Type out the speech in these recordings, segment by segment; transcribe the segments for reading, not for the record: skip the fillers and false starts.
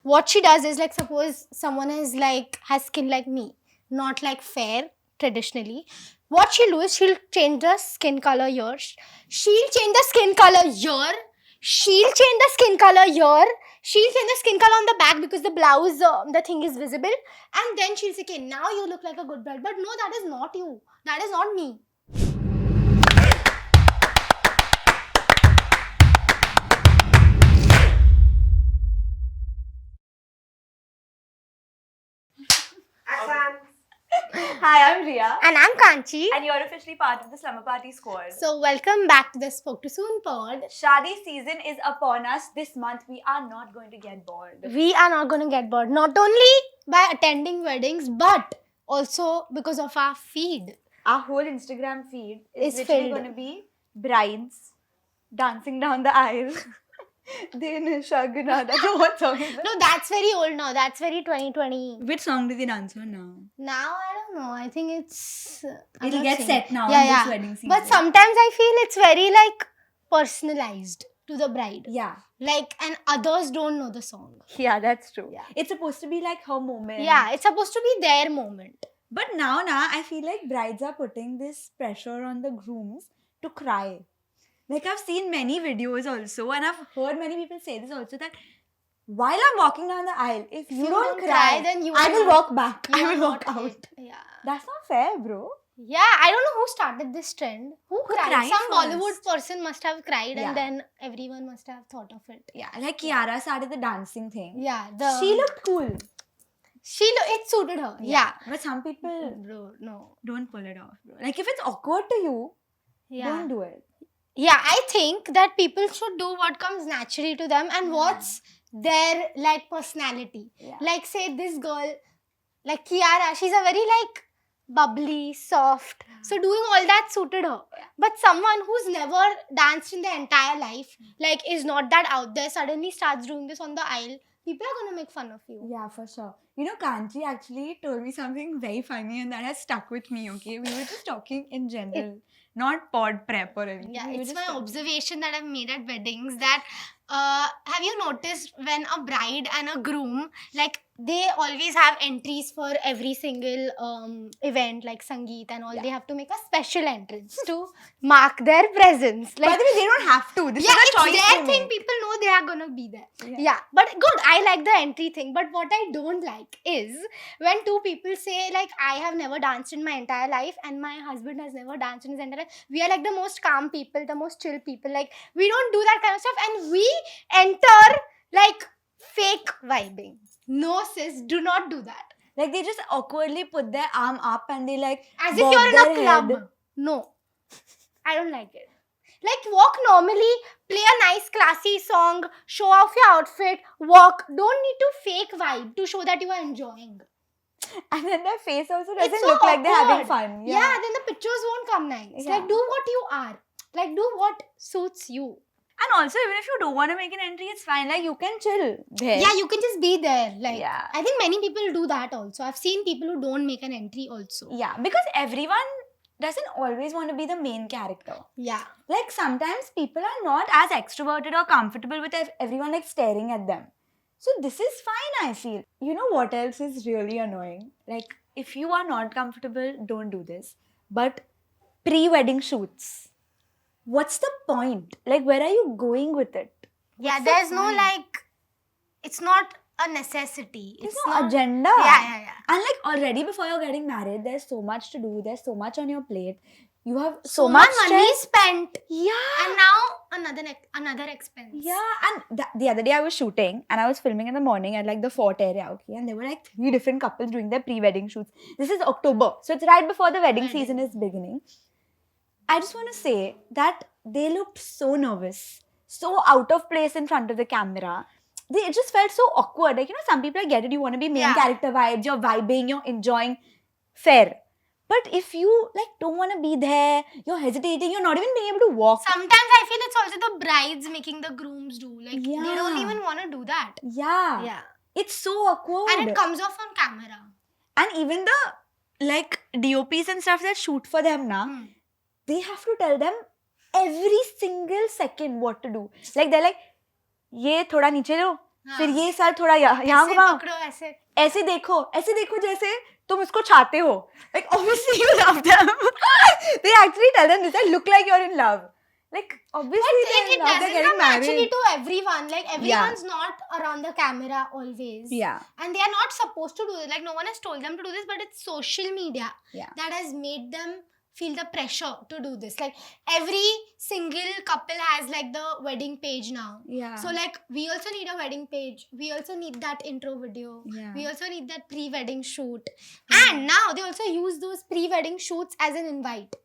what she does is, like, suppose someone is like has skin like me, not like fair traditionally. What she'll do is she'll change the skin color here. She'll change the skin color here. She'll change the skin color here. She'll change the skin color on the back because the blouse, the thing is visible. And then she'll say, okay, now you look like a good bride. But no, that is not you. That is not me. Hi, I'm Ria. And I'm Kanchi. And you're officially part of the Slumber Party squad. So welcome back to the Spoke to Soon pod. Shadi season is upon us. This month we are not going to get bored. We are not going to get bored. Not only by attending weddings, but also because of our feed. Our whole Instagram feed is It's literally filled. going to be brides dancing down the aisle. Din Shaguna. That's what song is it? No, that's very old now. That's very 2020. Which song do they dance on now? Now, I don't know. I think it's... I'm It'll not get saying- set now Yeah, in yeah. this wedding season. But sometimes I feel it's very like personalized to the bride. Yeah. Like, and others don't know the song. Yeah, that's true. Yeah. It's supposed to be like her moment. Yeah, it's supposed to be their moment. But now, I feel like brides are putting this pressure on the grooms to cry. Like, I've seen many videos also, and I've heard many people say this also, that while I'm walking down the aisle, if you don't cry, then you I are will not- walk back. you I are will walk not out. it. Yeah. That's not fair, bro. Yeah, I don't know who started this trend. Who cried? cried Some first? Bollywood person must have cried, Yeah. and then everyone must have thought of it. Yeah, like Kiara started the dancing thing. Yeah, She looked cool. it suited her. Yeah. But some people Bro, no. don't pull it off, bro. Like, if it's awkward to you, Yeah. don't do it. Yeah, I think that people should do what comes naturally to them and what's their like personality. Yeah. Like, say this girl, like Kiara, she's a very like bubbly, soft. So doing all that suited her. But someone who's never danced in their entire life, like is not that out there, suddenly starts doing this on the aisle, people are gonna make fun of you. Yeah, for sure. You know, Kanchi actually told me something very funny and that has stuck with me, okay? We were just talking in general, not pod prep or anything. Yeah, We were it's just my talking. observation that I've made at weddings that have you noticed when a bride and a groom, like they always have entries for every single event like Sangeet and all, Yeah. they have to make a special entrance to mark their presence. By Like, the way, they don't have to. This yeah, is a it's choice their they thing. make. People know they are gonna be there. Yeah. Yeah, but good. I like the entry thing. But what I don't like is when two people say like, I have never danced in my entire life and my husband has never danced in his entire life. We are like the most calm people, the most chill people. Like, we don't do that kind of stuff, and we enter like fake vibing. No, sis, do not do that. Like, they just awkwardly put their arm up and they like As if bob you're in a their club. head. No, I don't like it. Like, walk normally, play a nice classy song, show off your outfit, walk. Don't need to fake vibe to show that you are enjoying. And then their face also doesn't It's so look like they're having awkward. fun. Yeah. Then the pictures won't come nice. Yeah. Like, do what you are. Like, do what suits you. And also, even if you don't want to make an entry, it's fine. Like, you can chill there. Yeah, you can just be there. Like, Yeah. I think many people do that also. I've seen people who don't make an entry also. Yeah, because everyone doesn't always want to be the main character. Yeah. Like, sometimes people are not as extroverted or comfortable with everyone like staring at them. So this is fine, I feel. You know what else is really annoying? Like, if you are not comfortable, don't do this. But pre-wedding shoots. What's the point? Like, where are you going with it? Yeah, What's the there's no point? like, it's not a necessity. There's It's no not, agenda. Yeah. And like, already before you're getting married, there's so much to do. There's so much on your plate. You have so much much money stress. spent. Yeah. And now another expense. Yeah, and the other day I was shooting and I was filming in the morning at like the fort area, okay, and there were like 3 different couples doing their pre-wedding shoots. This is October, so it's right before the wedding season is beginning. I just want to say that they looked so nervous, so out of place in front of the camera. It just felt so awkward. Like, you know, some people, I get it, you want to be main Yeah. character vibes, you're vibing, you're enjoying, fair. But if you like don't want to be there, you're hesitating, you're not even being able to walk. Sometimes I feel it's also the brides making the grooms do. Like, they don't Yeah. even want to do that. Yeah. Yeah. It's so awkward. And it comes off on camera. And even the like DOPs and stuff that shoot for them now, they have to tell them every single second what to do. Like, they're like, ye thoda niche lo, फिर ये sir थोड़ा यहाँ ऐसे घुमाओ, पकड़ो ऐसे. ऐसे देखो जैसे तुम उसको चाहते हो. Like obviously you love them. They actually tell them this, I look like you're in love. Like obviously But they're in it love, they're doesn't getting come naturally married. to everyone. Like everyone's not around the camera always. Yeah. And they are not supposed to do it. Like no one has told them to do this, but it's social media Yeah. that has made them feel the pressure to do this. Like every single couple has like the wedding page now. Yeah. So like we also need a wedding page. We also need that intro video. Yeah. We also need that pre-wedding shoot. And now they also use those pre-wedding shoots as an invite.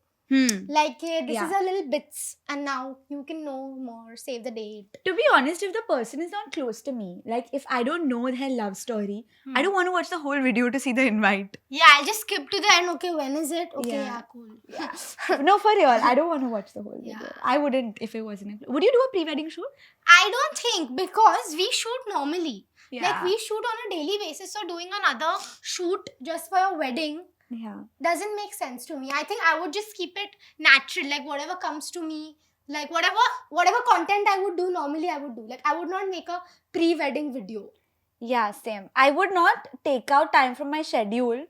Like this Yeah. is a little bits and now you can know more, save the date. To be honest, if the person is not close to me, like if I don't know their love story, I don't want to watch the whole video to see the invite. Yeah, I'll just skip to the end. Okay, when is it? Okay, Yeah. yeah, cool. No, for real, I don't want to watch the whole video. Yeah. I wouldn't if it wasn't. Would you do a pre-wedding shoot? I don't think, because we shoot normally. Yeah. Like we shoot on a daily basis, so doing another shoot just for your wedding Yeah. doesn't make sense to me. I think I would just keep it natural, like whatever comes to me, like whatever content I would do normally I would do. Like I would not make a pre-wedding video. Yeah, same. I would not take out time from my schedule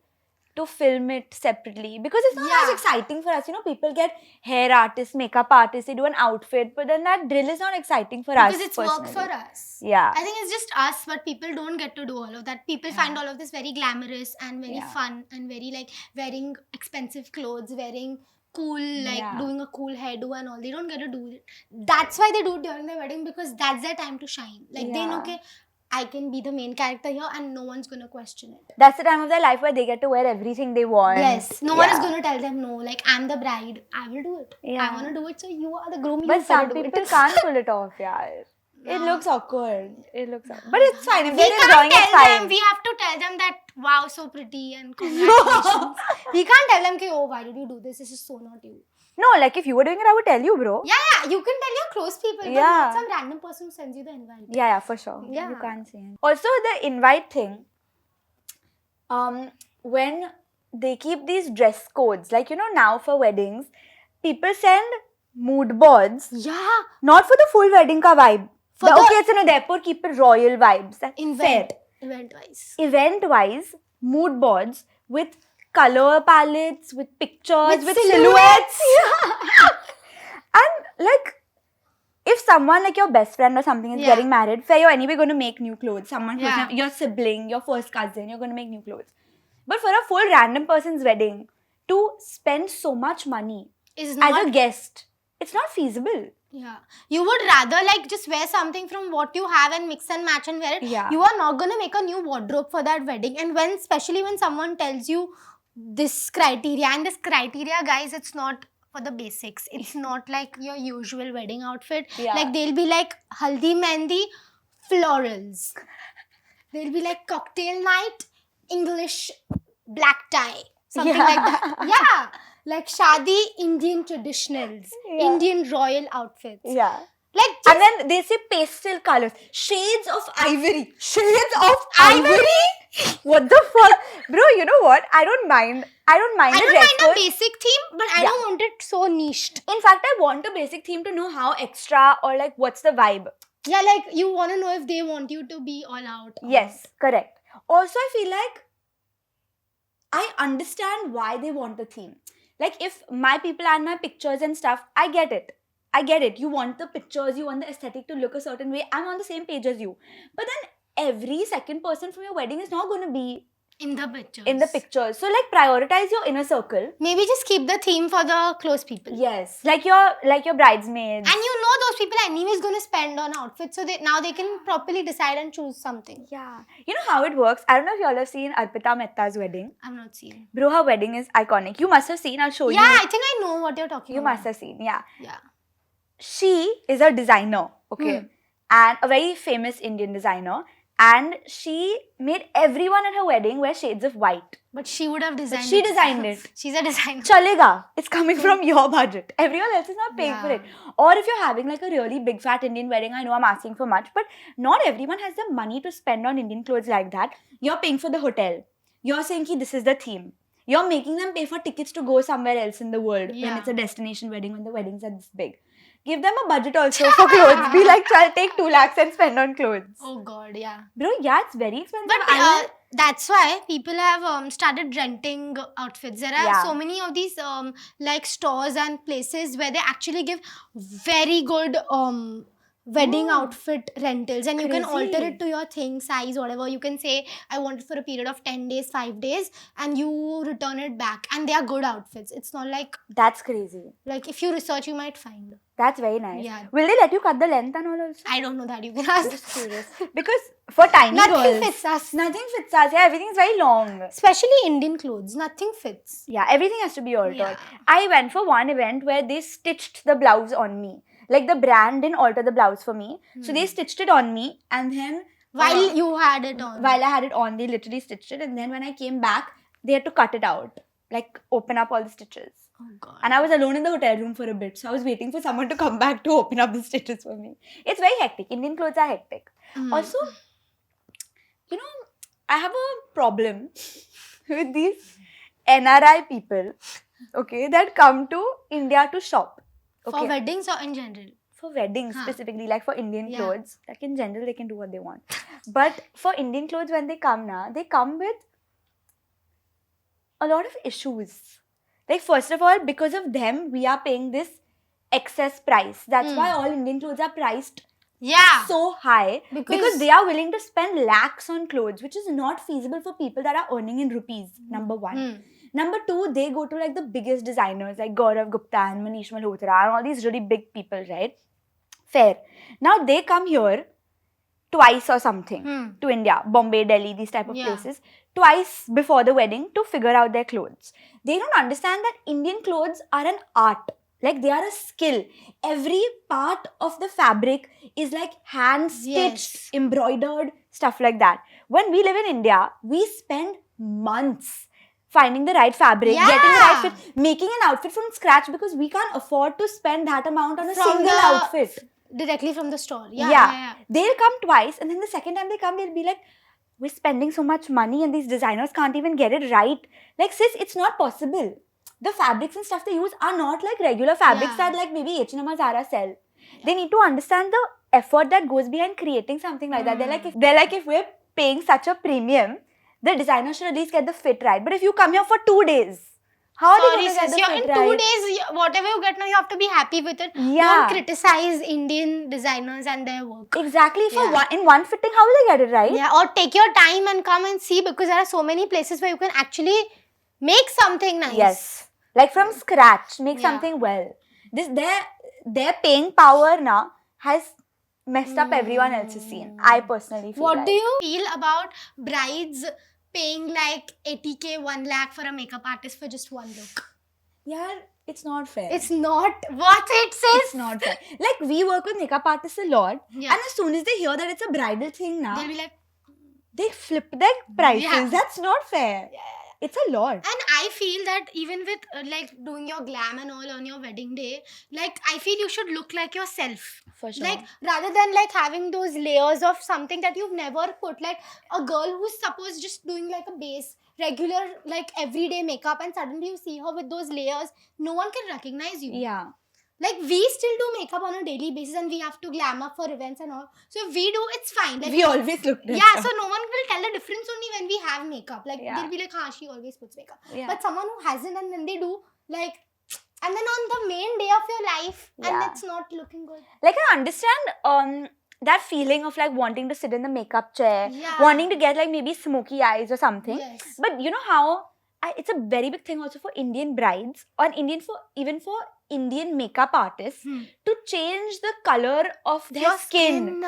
to film it separately because it's not Yeah. as exciting for us. You know, people get hair artists, makeup artists, they do an outfit, but then that drill is not exciting for us. Because it's work personally. for us. Yeah. I think it's just us, but people don't get to do all of that. People find all of this very glamorous and very Yeah. fun and very like wearing expensive clothes, wearing cool, like Yeah. doing a cool hairdo and all. They don't get to do it. That's why they do it during their wedding, because that's their time to shine. Like they know, Yeah. okay, I can be the main character here and no one's gonna question it. That's the time of their life where they get to wear everything they want. Yes, no one is Yeah. gonna tell them no. Like I'm the bride, I will do it. I Yeah. wanna do it, so you are the groom. But you some better do people it. can't pull it off, yeah. It No. looks awkward. It looks awkward. But it's fine. If We they're can't enjoying it, tell them. fine. We have to tell them that wow, so pretty and congratulations. We can't tell them, oh, why did you do this? This is so not you. No, like if you were doing it, I would tell you, bro. Yeah, you can tell your close people, but Yeah. not some random person who sends you the invite. Yeah, for sure. Yeah. You can't say it. Also, the invite thing, when they keep these dress codes, like, you know, now for weddings, people send mood boards, Yeah, not for the full wedding ka vibe. For the- okay, it's in Udaipur, keep it royal vibes. That's event fair. wise. Event-wise, mood boards with color palettes, with pictures, With with silhouettes. silhouettes. And like, if someone like your best friend or something is Yeah. getting married, fair, you're anyway going to make new clothes. Someone close Yeah. enough, your sibling, your first cousin, you're going to make new clothes. But for a full random person's wedding, to spend so much money Is as not. a guest, it's not feasible. Yeah, you would rather like just wear something from what you have and mix and match and wear it. Yeah. You are not gonna make a new wardrobe for that wedding. And when, especially when someone tells you this criteria, and this criteria, guys, it's not for the basics. It's not like your usual wedding outfit. Yeah. Like they'll be like haldi mehndi, florals. They'll be like cocktail night, English black tie, something Yeah. like that. Yeah. Like shadi, Indian traditionals, Yeah. Indian royal outfits. Yeah. Like And then they say pastel colors, shades of ivory. Shades of ivory? What the fuck? Bro, you know what? I don't mind. I don't mind I the don't dress mind a code. basic theme, but I Yeah. don't want it so niched. In fact, I want a basic theme to know how extra or like what's the vibe. Yeah, like you want to know if they want you to be all out. or Yes, correct. Also, I feel like I understand why they want the theme. Like if my people and my pictures and stuff, I get it. I get it. You want the pictures, you want the aesthetic to look a certain way. I'm on the same page as you. But then every second person from your wedding is not going to be in the pictures. in the pictures. So like prioritize your inner circle. Maybe just keep the theme for the close people. Yes. Like your bridesmaids. And you know those people anyways going to spend on outfits, so they can properly decide and choose something. Yeah. You know how it works? I don't know if y'all have seen Arpita Mehta's wedding. I've not seen. Bro, her wedding is iconic. You must have seen. I'll show Yeah, you. I think I know what you're talking You about. must have seen. Yeah. Yeah. She is a designer. Okay. Hmm. And a very famous Indian designer. And she made everyone at her wedding wear shades of white. But she would have designed she designed it. She's a designer. Chalega. It's coming from your budget. Everyone else is not paying for Yeah. it. Or if you're having like a really big fat Indian wedding, I know I'm asking for much, but not everyone has the money to spend on Indian clothes like that. You're paying for the hotel. You're saying ki this is the theme. You're making them pay for tickets to go somewhere else in the world when Yeah. it's a destination wedding, when the weddings are this big. Give them a budget also for clothes. Be like, I'll take 2 lakhs and spend on clothes. Oh God, yeah. Bro, yeah, it's very expensive. But that's why people have started renting outfits. There are Yeah. so many of these like stores and places where they actually give very good wedding outfit rentals, and you can alter Crazy. it to your thing, size, whatever. You can say I want it for a period of 10 days, 5 days, and you return it back, and they are good outfits. It's not like That's crazy. if you research you might find. That's very nice. Yeah. Will they let you cut the length and all also? I don't know that, you can ask. Just curious. Because for tiny Nothing girls, fits us. nothing fits us. Yeah, everything's very long. Especially Indian clothes, nothing fits. Yeah, everything has to be altered. Yeah. I went for one event where they stitched the blouse on me. Like the brand didn't alter the blouse for me. So they stitched it on me, and then While you had it on. while I had it on, they literally stitched it, and then when I came back, they had to cut it out. Like open up all the stitches. Oh God. And I was alone in the hotel room for a bit. So I was waiting for someone to come back to open up the stitches for me. It's very hectic. Indian clothes are hectic. Also, you know, I have a problem with these NRI people, okay, that come to India to shop. For Okay. weddings or in general? For weddings Huh. specifically, like for Indian Yeah. clothes, like in general, they can do what they want. But for Indian clothes, when they come now, they come with a lot of issues. Like, first of all, because of them, we are paying this excess price. That's why all Indian clothes are priced Yeah. so high, because Because- they are willing to spend lakhs on clothes, which is not feasible for people that are earning in rupees. Number one. Number two, they go to like the biggest designers like Gaurav Gupta and Manish Malhotra and all these really big people, right? Fair. Now they come here twice or something to India, Bombay, Delhi, these type of Yeah. places, twice before the wedding to figure out their clothes. They don't understand that Indian clothes are an art. Like, they are a skill. Every part of the fabric is like hand stitched, Yes. embroidered, stuff like that. When we live in India, we spend months finding the right fabric, getting the right Yeah. fit, making an outfit from scratch, because we can't afford to spend that amount on a From single the- outfit. Directly from the store. Yeah. Yeah. They'll come twice, and then the second time they come, they'll be like, we're spending so much money and these designers can't even get it right. Like, sis, it's not possible. The fabrics and stuff they use are not like regular fabrics Yeah. that like maybe H&M or Zara sell. They need to understand the effort that goes behind creating something like that. They're like, if we're paying such a premium, the designer should at least get the fit right. But if you come here for 2 days, how are Sorry, they going to get sis, the you're fit in 2 right? days, whatever you get now, you have to be happy with it. Yeah. Don't criticize Indian designers and their work. Exactly. For Yeah. in one fitting, how will they get it right? Yeah, or take your time and come and see, because there are so many places where you can actually make something nice. Yes. Like from scratch, make Yeah. something well. This their paying power now has messed up everyone else's scene. I personally feel What like. do you feel about brides paying like 80k, 1 lakh for a makeup artist for just one look? Yeah, it's not fair. It's not what it says. It's not fair. Like, we work with makeup artists a lot, Yeah. and as soon as they hear that it's a bridal thing now, They'll be like, they flip their prices. Yeah. That's not fair. It's a lot. and I feel that even with like doing your glam and all on your wedding day, like I feel you should look like yourself. For sure. Like, rather than like having those layers of something that you've never put, like a girl who's supposed just doing like a base regular like everyday makeup, and suddenly you see her with those layers, no one can recognize you. yeah. Like, we still do makeup on a daily basis and we have to glam up for events and all. So if we do, it's fine. Like, We always look dressed yeah, up. so no one will tell the difference only when we have makeup. Like, Yeah. they'll be like, she always puts makeup. Yeah. But someone who hasn't, and then they do, like, and then on the main day of your life, and Yeah. it's not looking good. Like, I understand that feeling of like wanting to sit in the makeup chair, Yeah. wanting to get like maybe smoky eyes or something. Yes. But you know how it's a very big thing also for Indian brides or even for Indian makeup artists to change the color of their Your skin.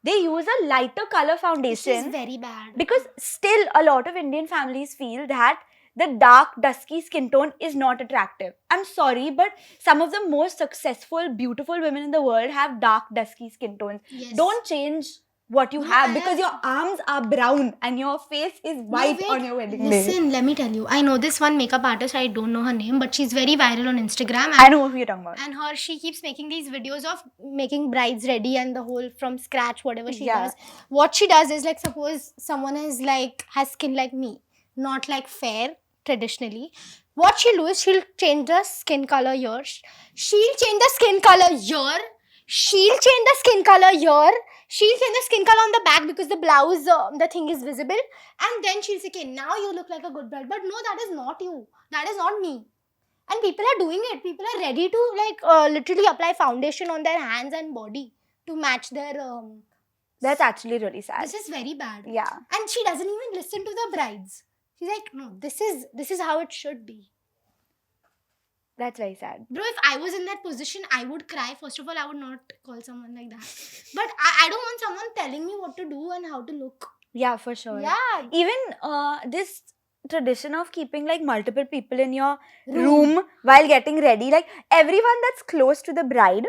They use a lighter color This foundation is very bad. because still a lot of Indian families feel that the dark, dusky skin tone is not attractive. I'm sorry, but some of the most successful, beautiful women in the world have dark, dusky skin tones. Yes. Don't change what you No, have I because have- your arms are brown and your face is white No, wait. on your wedding day. Listen, let me tell you. I know this one makeup artist. I don't know her name, but she's very viral on Instagram. I know who you're talking about. And she keeps making these videos of making brides ready and the whole from scratch, whatever she Yeah. does. What she does is, like, suppose someone has skin like me, not like fair traditionally. What she'll do is she'll change the skin color here. She'll change the skin color here. She'll change the skin color here. She'll change the skin color on the back because the blouse, the thing is visible. And then she'll say, okay, now you look like a good bride. But no, that is not you. That is not me. And people are doing it. People are ready to literally apply foundation on their hands and body to match their... That's actually really sad. This is very bad. Yeah. And she doesn't even listen to the brides. She's like, no, this is how it should be. That's very sad. Bro, if I was in that position, I would cry. First of all, I would not call someone like that. But I don't want someone telling me what to do and how to look. Yeah, for sure. Yeah. Even this tradition of keeping like multiple people in your room while getting ready, like everyone that's close to the bride,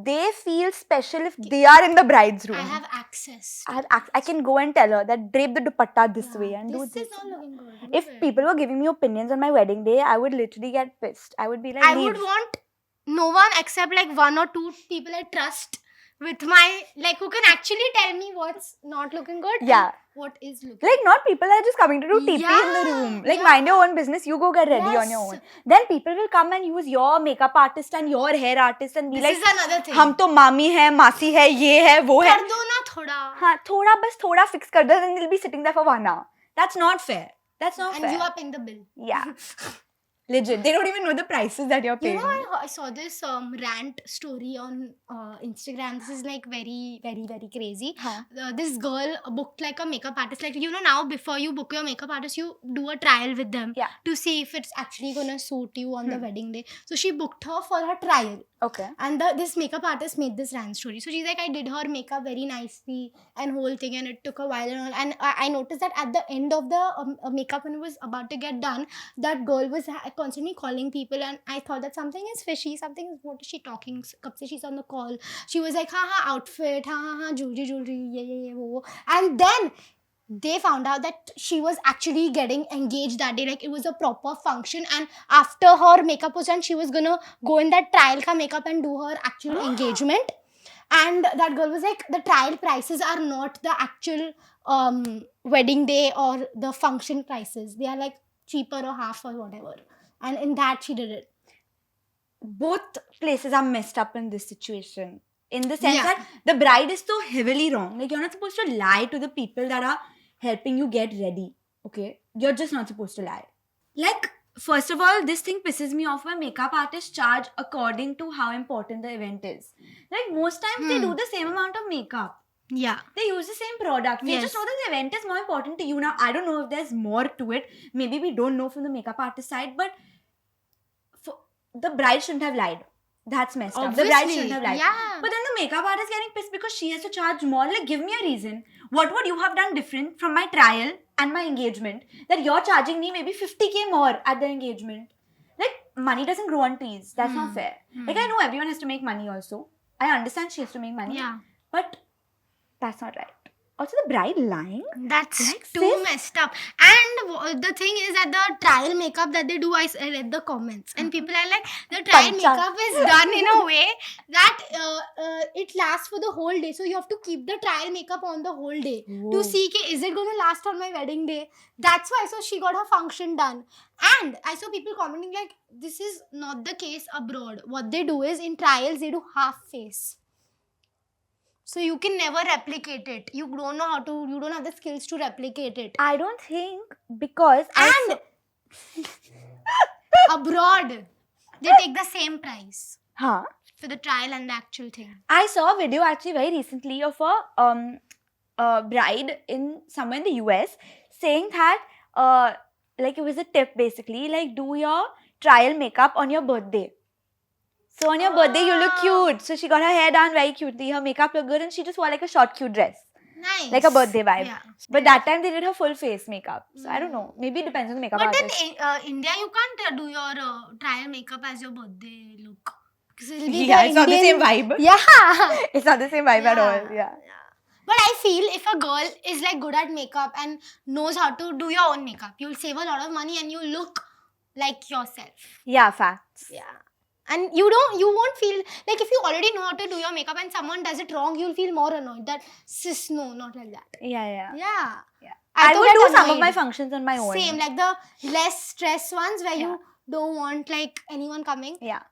they feel special if they are in the bride's room. I have access. I can go and tell her that drape the dupatta this way and do this. This is not looking good. If people were giving me opinions on my wedding day, I would literally get pissed. I would be like, I would want no one except like one or two people I trust with my, like, who can actually tell me what's not looking good. Yeah. And what is looking like, not people are just coming to do TP in the room. Like, mind your own business. You go get ready on your own. Then people will come and use your makeup artist and your hair artist and be this like, is another thing. हम तो मामी है, मासी है, ये है, वो है. कर दो ना थोड़ा. हाँ, थोड़ा बस थोड़ा fix कर दो, and they'll be sitting there for 1 hour. That's not fair. That's not fair. And you are paying the bill. Yeah. Legit. They don't even know the prices that you're paying. You know, I saw this rant story on Instagram. This is like very, very, very crazy. This girl booked like a makeup artist. Like, you know, now before you book your makeup artist, you do a trial with them to see if it's actually gonna suit you on the wedding day. So she booked her for her trial. Okay. And this makeup artist made this rant story. So she's like, I did her makeup very nicely and whole thing, and it took a while and all. And I noticed that at the end of the makeup, when it was about to get done, that girl was constantly calling people, and I thought that something is fishy. What is she talking? Kab se she's on the call. She was like, outfit, jewelry, yeah. And then they found out that she was actually getting engaged that day. Like, it was a proper function, and after her makeup was done, she was gonna go in that trial ka makeup and do her actual engagement. And that girl was like, the trial prices are not the actual wedding day or the function prices. They are like cheaper or half or whatever. And in that, she did it. Both places are messed up in this situation. In the sense that the bride is so heavily wrong. Like, you're not supposed to lie to the people that are helping you get ready. Okay? You're just not supposed to lie. Like, first of all, this thing pisses me off when makeup artists charge according to how important the event is. Like, most times they do the same amount of makeup. Yeah. They use the same product. They just know that the event is more important to you. Now, I don't know if there's more to it. Maybe we don't know from the makeup artist side, but the bride shouldn't have lied. That's messed up. The bride shouldn't have lied. Yeah. But then the makeup artist getting pissed because she has to charge more. Like, give me a reason. What would you have done different from my trial and my engagement that you're charging me maybe 50k more at the engagement? Like, money doesn't grow on trees. That's not fair. Like, I know everyone has to make money also. I understand she has to make money. Yeah. But that's not right. Also, the bride lying? That's too messed up. And the thing is that the trial makeup that they do, I read the comments. And people are like, the trial makeup is done in a way that it lasts for the whole day. So you have to keep the trial makeup on the whole day. To see, is it going to last on my wedding day? That's why. So she got her function done. And I saw people commenting like, this is not the case abroad. What they do is, in trials, they do half face. So you can never replicate it. You don't have the skills to replicate it. I don't think, because abroad, they take the same price for the trial and the actual thing. I saw a video actually very recently of a bride in somewhere in the US saying that like, it was a tip basically, like, do your trial makeup on your birthday. So on your birthday, you look cute. So she got her hair done very cutely. Her makeup looked good, and she just wore like a short, cute dress. Nice. Like a birthday vibe. Yeah. But that time they did her full face makeup. So I don't know. Maybe it depends on the makeup artist. But in India, you can't do your trial makeup as your birthday look. Because it'll be it's not the same vibe. Yeah. It's not the same vibe at all. Yeah. But I feel if a girl is like good at makeup and knows how to do your own makeup, you'll save a lot of money and you'll look like yourself. Yeah, facts. Yeah. And you won't feel like, if you already know how to do your makeup and someone does it wrong, you'll feel more annoyed that sis, no, not like that. Yeah. Yeah. I too would get do some of annoyed. my functions on my own. Same, like the less stress ones where Yeah. you don't want like anyone coming. Yeah.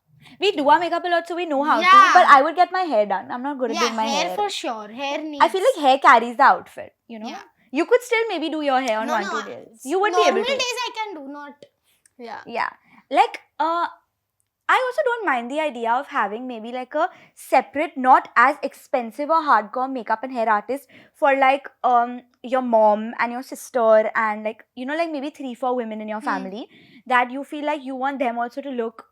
We do our makeup a lot, so we know how to. Yeah. But I would get my hair done. I'm not good at Yeah, doing my hair hair. for sure. Hair needs. I feel like hair carries the outfit, you know? Yeah. You could still maybe do your hair on no, 1-2 days. You would be normal able to. days I can do, not. Yeah. Yeah. Like, I also don't mind the idea of having maybe like a separate, not as expensive or hardcore makeup and hair artist for like your mom and your sister and like, you know, like maybe 3-4 women in your family that you feel like you want them also to look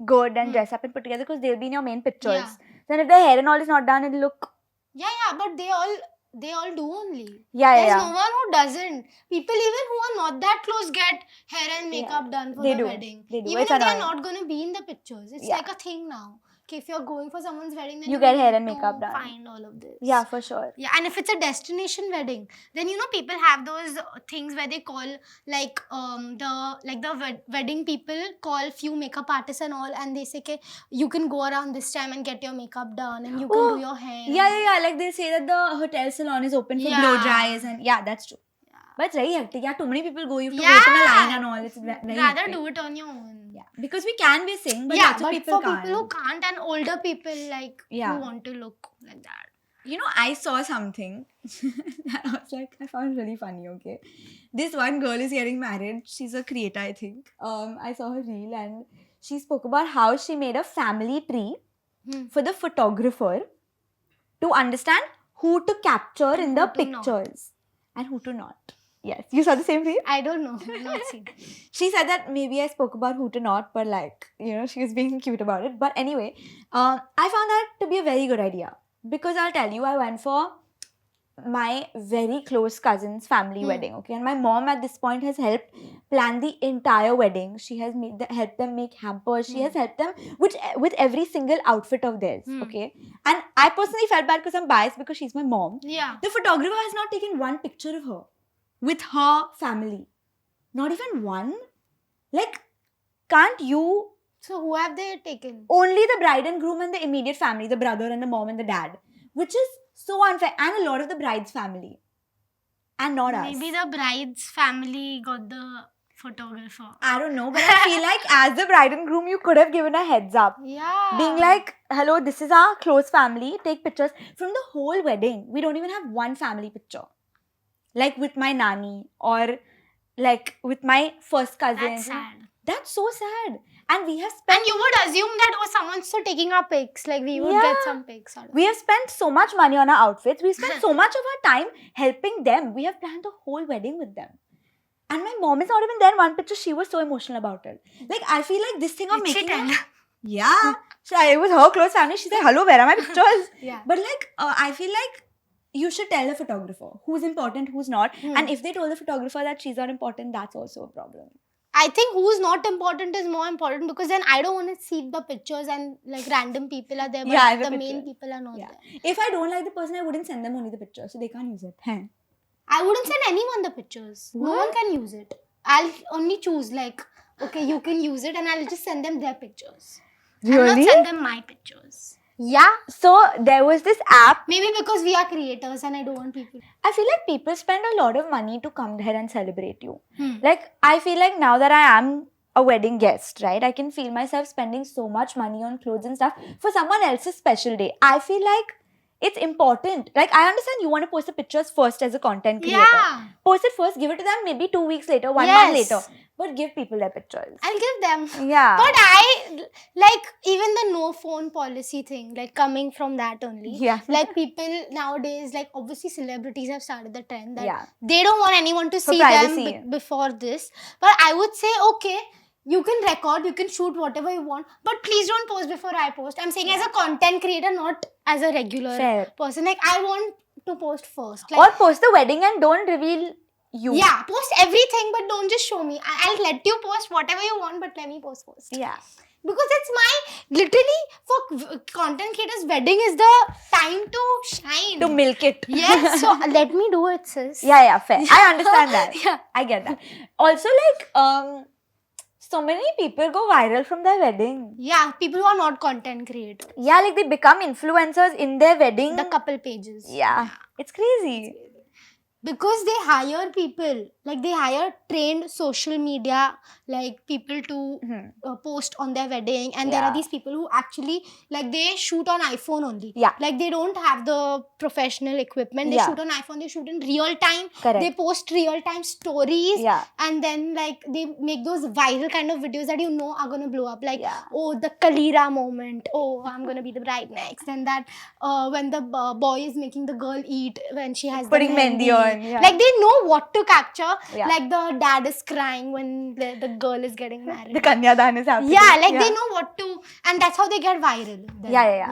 good and dress up and put together because they'll be in your main pictures. Yeah. Then if their hair and all is not done, it'll look. Yeah, but they all do only. Yeah, There's yeah. no one who doesn't. People even who are not that close get hair and makeup done for They the do. wedding. They do. Even It's if they are annoying. not going to be in the pictures. It's Yeah. like a thing now. Okay, if you're going for someone's wedding, then You get hair and need makeup to done. find all of this. Yeah, for sure. Yeah, and if it's a destination wedding, then you know people have those things where they call like the wedding people call few makeup artists and all, and they say, "Okay, you can go around this time and get your makeup done, and you can Oh, do your hair." Yeah. Like they say that the hotel salon is open for blow dries and yeah, that's true. But it's very hectic. Yeah, too many people go. You have to wait in a line and all. It's very Rather hectic. do it on your own. Yeah, because we can be sing, but yeah, lots of but people for can't. people who can't and older people like Yeah. who want to look like that. You know, I saw something that I was like, I found really funny, okay? This one girl is getting married. She's a creator, I think. I saw her reel and she spoke about how she made a family tree for the photographer to understand who to capture in the who to not. pictures and who to not. Yes, you saw the same reel? I don't know. Not seen. She said that maybe I spoke about who to not, but like, you know, she was being cute about it. But anyway, I found that to be a very good idea. Because I'll tell you, I went for my very close cousin's family wedding, okay? And my mom at this point has helped plan the entire wedding. She has helped them make hampers. She has helped them with every single outfit of theirs, okay? And I personally felt bad because I'm biased because she's my mom. Yeah. The photographer has not taken one picture of her with her family. Not even one. Like, can't you... So who have they taken? Only the bride and groom and the immediate family, the brother and the mom and the dad, which is so unfair. And a lot of the bride's family. And not us. Maybe the bride's family got the photographer. I don't know, but I feel like as the bride and groom, you could have given a heads up. Yeah. Being like, hello, this is our close family. Take pictures from the whole wedding. We don't even have one family picture. Like with my nanny or like with my first cousin. That's sad. That's so sad. And we have spent... And you would assume that someone's still taking our pics. Like we would get some pics out of We have spent so much money on our outfits. We spent so much of our time helping them. We have planned the whole wedding with them. And my mom is not even there in one picture. She was so emotional about it. Like, I feel like this thing of Did she making... tell? Yeah. So it was her close family. She's like, hello, where are my pictures? Yeah. But like, I feel like you should tell the photographer who's important, who's not. And if they told the photographer that she's not important, that's also a problem. I think who's not important is more important because then I don't want to see the pictures and like random people are there, but Yeah, the the main picture. people are not Yeah. there. If I don't like the person, I wouldn't send them only the picture. So they can't use it. I wouldn't send anyone the pictures. No one can use it. I'll only choose like, okay, you can use it and I'll just send them their pictures. I'll not send them my pictures. Yeah. So there was this app. Maybe because we are creators and I don't want people. I feel like people spend a lot of money to come there and celebrate you. Like, I feel like now that I am a wedding guest, right, I can feel myself spending so much money on clothes and stuff for someone else's special day. I feel like it's important. Like, I understand you want to post the pictures first as a content creator. Yeah. Post it first, give it to them maybe 2 weeks later, 1 Yes. month later. But give people their pictures. I'll give them. Yeah. But I like even the no phone policy thing, like coming from that only. Yeah. Like people nowadays, like obviously celebrities have started the trend that Yeah. they don't want anyone to For see privacy. them before this. But I would say, okay, you can record, you can shoot whatever you want, but please don't post before I post. I'm saying as a content creator, not as a regular Fair. person. Like I want to post first. Or Like, post the wedding and don't reveal you. yeah, post everything, but don't just show me. I'll let you post whatever you want, but let me post first. Yeah. Because it's my, literally, for content creators, wedding is the time to shine. To milk it. Yes, so let me do it, sis. Yeah, fair. I understand that. Yeah. I get that. Also, like, so many people go viral from their wedding. Yeah, people who are not content creators. Yeah, like they become influencers in their wedding. The couple pages. Yeah. It's crazy. Because they hire people, like they hire trained social media like people to post on their wedding, and there are Yeah. these people who actually like they shoot on iPhone only. Yeah. Like they don't have the professional equipment. They Yeah. shoot on iPhone. They shoot in real time. Correct. They post real time stories. Yeah. And then like they make those viral kind of videos that you know are gonna blow up. Like Yeah. oh, the Kalira moment. Oh, I'm gonna be the bride next. And that when the boy is making the girl eat when she has Putting the mehndi on. Yeah. Like they know what to capture. Yeah. Like the dad is crying when the girl is getting married. The Kanyadan is happening. Yeah, like they know what to, and that's how they get viral. Then. Yeah.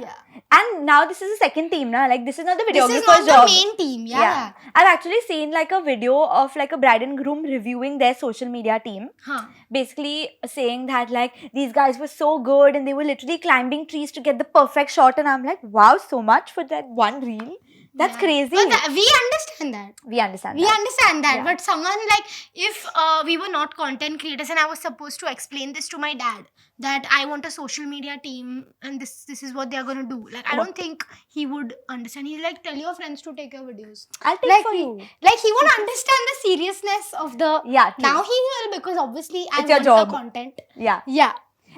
And now this is the second team, na? Like this is not the This videographer's is not job. the main team. Yeah. I've actually seen like a video of like a bride and groom reviewing their social media team. Huh. Basically saying that like these guys were so good and they were literally climbing trees to get the perfect shot, and I'm like, wow, so much for that one reel. That's Yeah. crazy. But we understand that. We understand We that. understand that. Yeah. But someone like, if we were not content creators and I was supposed to explain this to my dad, that I want a social media team and this is what they're gonna do. Like I don't think he would understand. He's like, tell your friends to take your videos. I'll take Like for you. Like he won't understand the seriousness of the. Yeah, true. Now he will, because obviously I It's your want job. the content. Yeah. Yeah.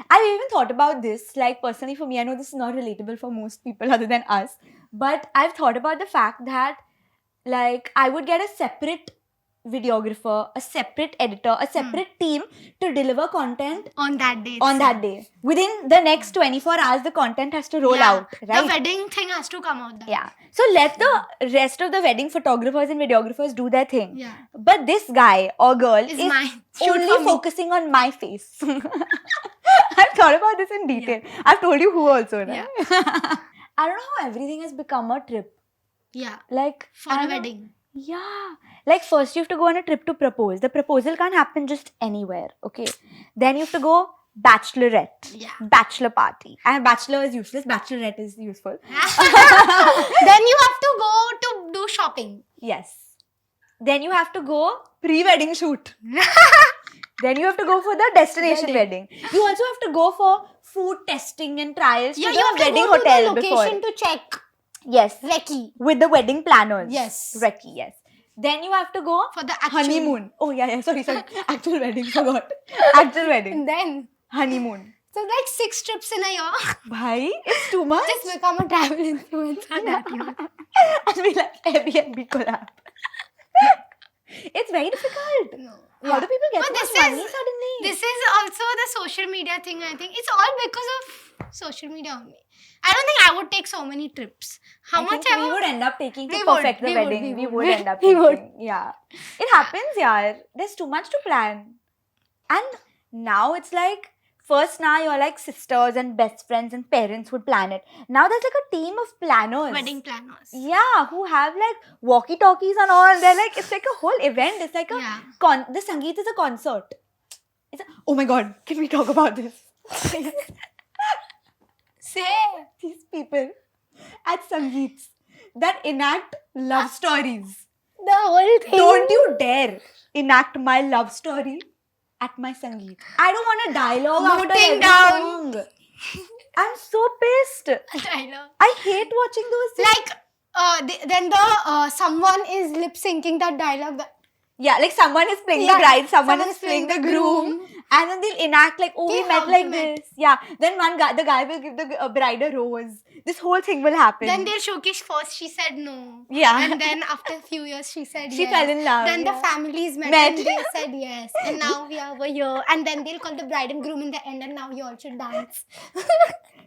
I've even thought about this, like personally for me, I know this is not relatable for most people other than us, but I've thought about the fact that like I would get a separate videographer, a separate editor, a separate team to deliver content On that day. on that day. Within the next 24 hours, the content has to roll out, right? The wedding thing has to come out. That Yeah. So let the rest of the wedding photographers and videographers do their thing. Yeah. But this guy or girl Is is mine. Shoot for only me. focusing on my face. I've thought about this in detail. I've told you who also, right? Yeah. I don't know how everything has become a trip. Yeah. Like For I a don't know. wedding. Yeah. Like first you have to go on a trip to propose. The proposal can't happen just anywhere. Okay. Then you have to go bachelorette. Yeah. Bachelor party. And bachelor is useless. Bachelorette is useful. Then you have to go to do shopping. Yes. Then you have to go pre-wedding shoot. Then you have to go for the destination wedding. You also have to go for food testing and trials Yeah, to you the have to wedding go to hotel the before. location to check Yes. recce With the wedding planners. Yes. Recce, yes. Then you have to go for the actual honeymoon. Oh yeah. Sorry. Actual wedding. Forgot. Actual wedding. And then Honeymoon. so like 6 trips in a year. Bhai, it's too much. Just become a travel influencer. That you know. I'll be like Airbnb collab. It's very difficult. No. How do people get But so this much money is- suddenly? This is also the social media thing. I think it's all because of social media only. I don't think I would take so many trips. How I much think I we would? would end up taking to We would, perfect the we would, wedding. we We would. would end up We would. taking. Yeah. It happens, yeah. There's too much to plan. And now it's like, first now you're like sisters and best friends and parents would plan it. Now there's like a team of planners. Wedding planners. Yeah, who have like walkie-talkies and all. They're like, it's like a whole event. It's like a Yeah. the Sangeet is a concert. Oh my god, can we talk about this? Say. These people at Sangeets that enact love stories. The whole thing. Don't you dare enact my love story at my Sangeet. I don't want a dialogue after Noting every down. song. I'm so pissed. Dialogue. I hate watching those things. Like, then the someone is lip syncing that dialogue. Yeah, like someone is playing Yeah, the bride, someone someone is playing the groom, and then they'll enact like, oh, we Okay, met how like we met. this. Yeah, then the guy will give the bride a rose. This whole thing will happen. Then they'll showcase first she said no. Yeah. And then after a few years she said She yes. fell in love, Then yeah. the families met, Met. and they said yes. And now we are over here. And then they'll call the bride and groom in the end, and now you all should dance.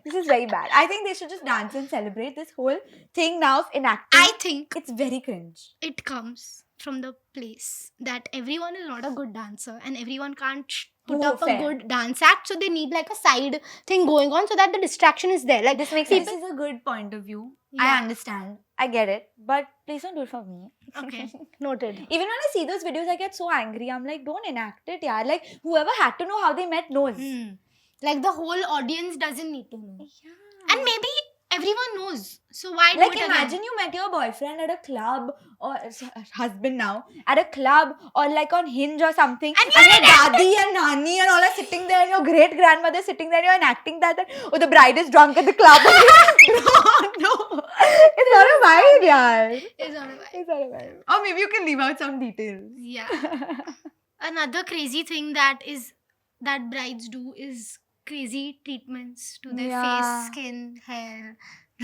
This is very bad. I think they should just dance and celebrate this whole thing now of enacting. I think It's very cringe. it comes from the place that everyone is not a good dancer and everyone can't put Oh, up fair. a good dance act, so they need like a side thing going on so that the distraction is there. Like This makes people- sense. This is a good point of view. Yeah. I understand. I get it. But please don't do it for me. Okay, noted. Even when I see those videos, I get so angry. I'm like, don't enact it, yeah. Like, whoever had to know how they met knows. Like the whole audience doesn't need to know. Yeah. And maybe everyone knows. So why do Like it imagine you met your boyfriend at a club or husband now at a club or like on Hinge or something, And and you're your daddy and nani and all are sitting there, and your great grandmother sitting there, and you're enacting that oh, the bride is drunk at the club. No, it's not a vibe, yaar. It's not a vibe. It's not a vibe. Or maybe you can leave out some details. Yeah. Another crazy thing that brides do is crazy treatments to their Yeah. face, skin, hair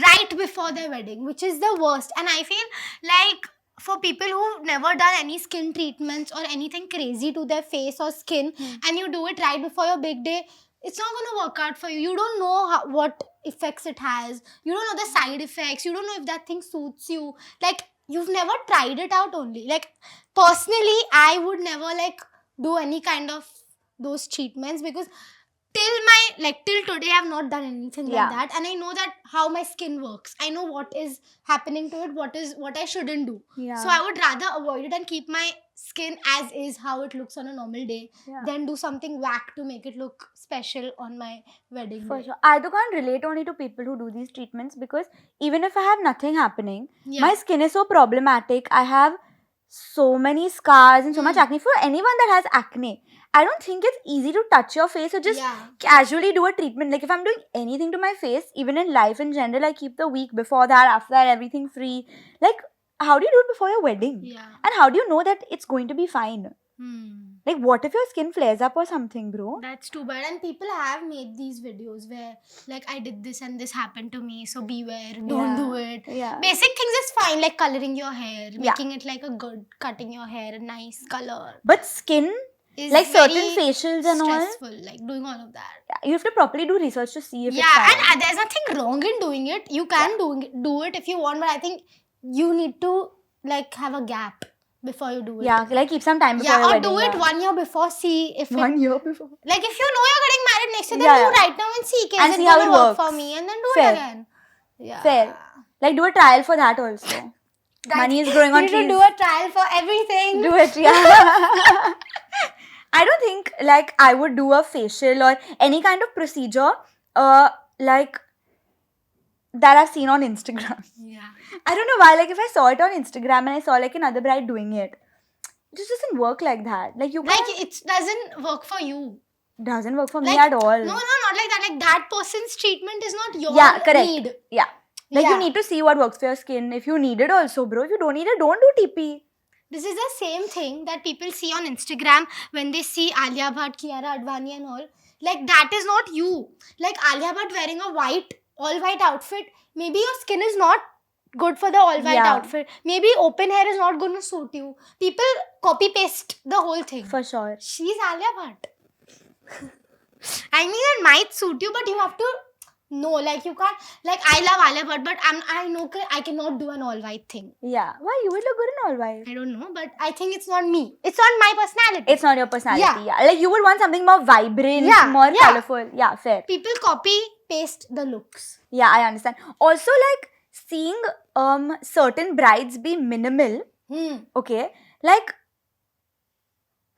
right before their wedding, which is the worst. And I feel like for people who've never done any skin treatments or anything crazy to their face or skin, and you do it right before your big day, it's not going to work out for you. You don't know what effects it has. You don't know the side effects. You don't know if that thing suits you. Like, you've never tried it out only. Like, personally, I would never like do any kind of those treatments because till today I've not done anything Yeah. like that, and I know that how my skin works. I know what is happening to it, what I shouldn't do. Yeah. So I would rather avoid it and keep my skin as is, how it looks on a normal day, Yeah. than do something whack to make it look special on my wedding For day. sure. I can't relate only to people who do these treatments because even if I have nothing happening, Yeah. my skin is so problematic. I have so many scars and so much acne. For anyone that has acne, I don't think it's easy to touch your face or just Yeah. casually do a treatment. Like if I'm doing anything to my face, even in life in general, I keep the week before that, after that, everything free. Like, how do you do it before your wedding? Yeah. And how do you know that it's going to be fine? Hmm. Like, what if your skin flares up or something, bro? That's too bad. And people have made these videos where, like, I did this and this happened to me, so beware, don't do it. Yeah. Basic things is fine, like coloring your hair, Yeah. making it like a good, cutting your hair a nice color. But skin, Is like certain very facials and all, stressful, like doing all of that. you have to properly do research to see if Yeah, it's fine. and there's nothing wrong in doing it. You can do it if you want, but I think you need to like have a gap before you do it. Yeah, like keep some time before Yeah, your or wedding. do it yeah. 1 year before, see if it, 1 year before. like if you know you're getting married next year, then Yeah, do yeah. right now and see, And is see it how gonna it work works. for me, and then do Fair. it again. Yeah. Fair. Like do a trial for that also. Money is growing on You trees. should do a trial for everything. Do it, yeah. I don't think like I would do a facial or any kind of procedure like that I've seen on Instagram. Yeah. I don't know why, like if I saw it on Instagram and I saw like another bride doing it, it just doesn't work like that. Like you Like can't, it doesn't work for you. doesn't work for me Like, at all. No, not like that. Like that person's treatment is not your Yeah, correct. need. Yeah. Like Yeah. you need to see what works for your skin. If you need it also, bro. If you don't need it, don't do TP. This is the same thing that people see on Instagram when they see Alia Bhatt, Kiara Advani and all. Like that is not you. Like Alia Bhatt wearing a all white outfit. Maybe your skin is not good for the all white Yeah. outfit. Maybe open hair is not going to suit you. People copy paste the whole thing. For sure. She's Alia Bhatt. I mean, it might suit you, but you have to know. Like you can't. Like I love Alia Bhatt, but I know I cannot do an all white thing. Yeah. Why you would look good in all white? I don't know, but I think it's not me. It's not my personality. It's not your personality. Yeah. Yeah. Like you would want something more vibrant, Yeah, more yeah. colorful. Yeah, fair. People copy paste the looks. Yeah, I understand. Also, like seeing certain brides be minimal. Okay, like